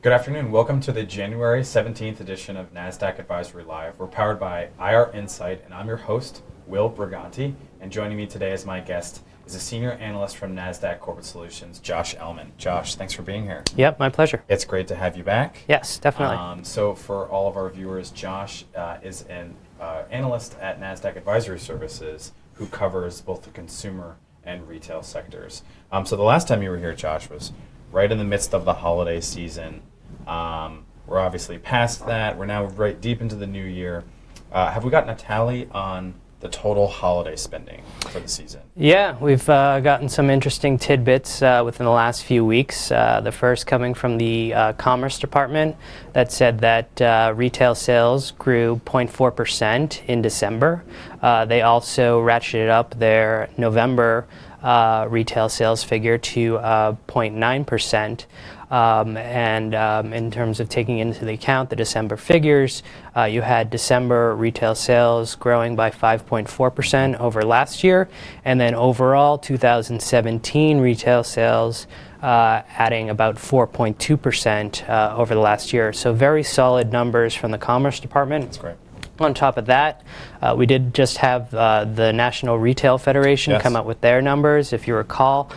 Good afternoon. Welcome to the January 17th edition of Nasdaq Advisory Live. We're powered by IR Insight, and I'm your host, Will Briganti. And joining me today as my guest is a senior analyst from Nasdaq Corporate Solutions, Josh Ellman. Josh, thanks for being here. Yep, my pleasure. It's great to have you back. Yes, definitely. So for all of our viewers, Josh is an analyst at Nasdaq Advisory Services who covers both the consumer and retail sectors. So the last time you were here, Josh, was right in the midst of the holiday season. We're obviously past that. We're now right deep into the new year. Have we gotten a tally on the total holiday spending for the season? Yeah, we've gotten some interesting tidbits within the last few weeks. The first coming from the Commerce Department that said that retail sales grew 0.4% in December. They also ratcheted up their November retail sales figure to 0.9%. In terms of taking into the account the December figures, you had December retail sales growing by 5.4% over last year, and then overall 2017 retail sales adding about 4.2% over the last year. So very solid numbers from the Commerce Department. That's great. On top of that, we did just have the National Retail Federation come up with their numbers. If you recall,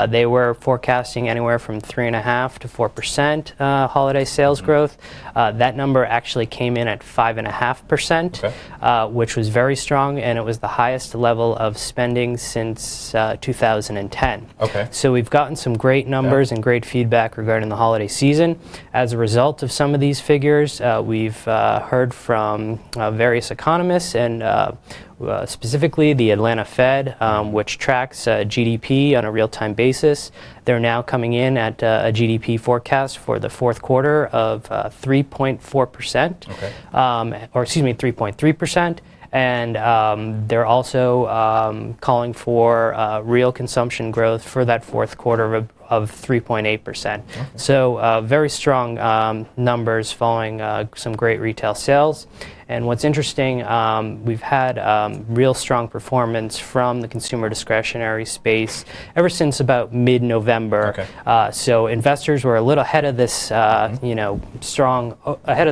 they were forecasting anywhere from 3.5% to 4% holiday sales growth. That number actually came in at 5.5%, which was very strong, and it was the highest level of spending since 2010. Okay. So we've gotten some great numbers and great feedback regarding the holiday season. As a result of some of these figures, we've heard from various economists and specifically the Atlanta Fed, which tracks GDP on a real-time basis. They're now coming in at a GDP forecast for the fourth quarter of 3.4%, or excuse me, 3.3%. And they're also calling for real consumption growth for that fourth quarter of 3.8%. So very strong numbers following some great retail sales. And what's interesting, we've had real strong performance from the consumer discretionary space ever since about mid-November. So investors were a little ahead of this, ahead of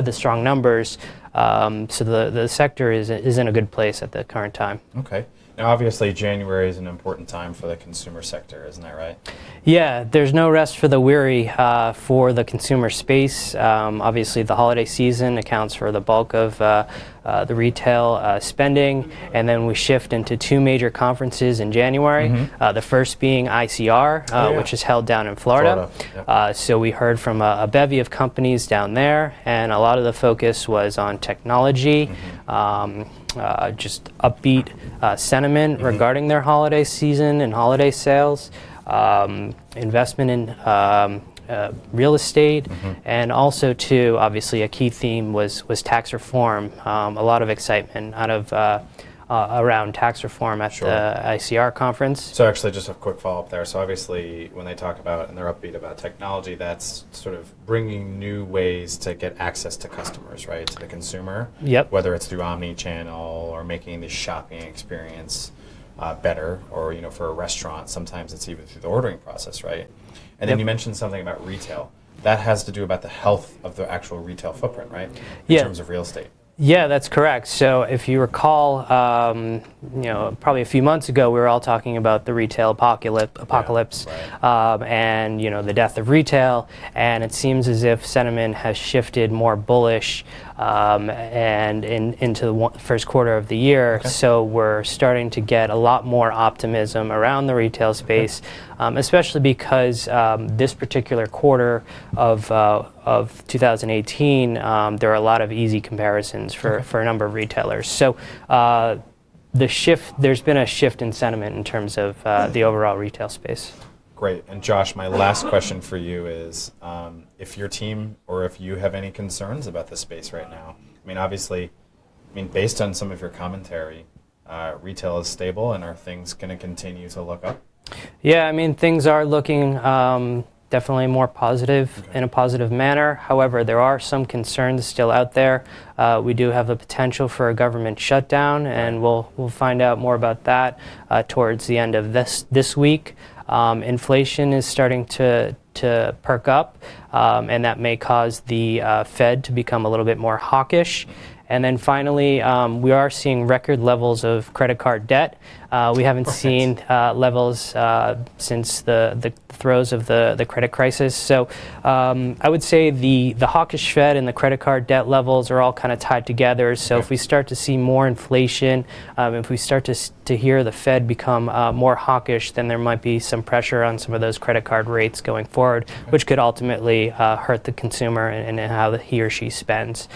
the strong numbers. So the sector is in a good place at the current time. Okay. Now, obviously, January is an important time for the consumer sector, isn't that right? Yeah, there's no rest for the weary for the consumer space. Obviously, the holiday season accounts for the bulk of the retail spending, and then we shift into two major conferences in January. The first being ICR, which is held down in Florida. So we heard from a bevy of companies down there, and a lot of the focus was on technology. Just upbeat sentiment regarding their holiday season and holiday sales, investment in real estate, and also too, obviously a key theme was tax reform. A lot of excitement out of around tax reform at the ICR conference. So actually, just a quick follow-up there. So obviously, when they talk about and they're upbeat about technology, that's sort of bringing new ways to get access to customers, right, to the consumer. Yep. Whether it's through omni-channel or making the shopping experience better, or for a restaurant, sometimes it's even through the ordering process, right? And then you mentioned something about retail. That has to do about the health of the actual retail footprint, right? In terms of real estate. Yeah, that's correct. So if you recall, probably a few months ago, we were all talking about the retail apocalypse, and the death of retail. And it seems as if sentiment has shifted more bullish and into the first quarter of the year. So we're starting to get a lot more optimism around the retail space, especially because this particular quarter of 2018, there are a lot of easy comparisons for a number of retailers. So there's been a shift in sentiment in terms of the overall retail space. Great. And Josh, my last question for you is if your team or if you have any concerns about the space right now. I mean, obviously, based on some of your commentary, retail is stable, and are things going to continue to look up? Yeah, things are looking definitely more positive in a positive manner. However, there are some concerns still out there. We do have the potential for a government shutdown, and we'll find out more about that towards the end of this week. Inflation is starting to to perk up, and that may cause the Fed to become a little bit more hawkish. And then finally, we are seeing record levels of credit card debt. We haven't seen levels since the throes of the credit crisis. So I would say the hawkish Fed and the credit card debt levels are all kind of tied together. So if we start to see more inflation, if we start to hear the Fed become more hawkish, then there might be some pressure on some of those credit card rates going forward, which could ultimately hurt the consumer and how he or she spends.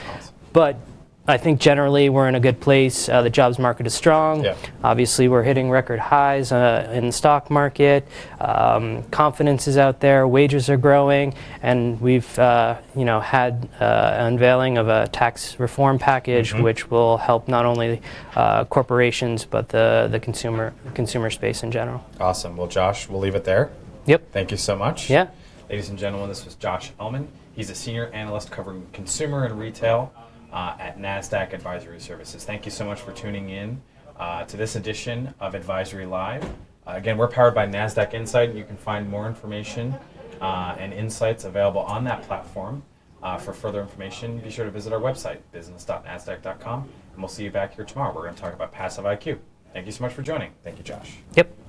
But I think generally we're in a good place. The jobs market is strong. Yeah. Obviously, we're hitting record highs in the stock market. Confidence is out there. Wages are growing, and we've had unveiling of a tax reform package, which will help not only corporations but the consumer space in general. Awesome. Well, Josh, we'll leave it there. Yep. Thank you so much. Yeah. Ladies and gentlemen, this was Josh Ellman. He's a senior analyst covering consumer and retail at Nasdaq Advisory Services. Thank you so much for tuning in to this edition of Advisory Live. Again, we're powered by Nasdaq Insight. You can find more information and insights available on that platform. For further information, be sure to visit our website, business.nasdaq.com, and we'll see you back here tomorrow. We're going to talk about passive IQ. Thank you so much for joining. Thank you, Josh. Yep.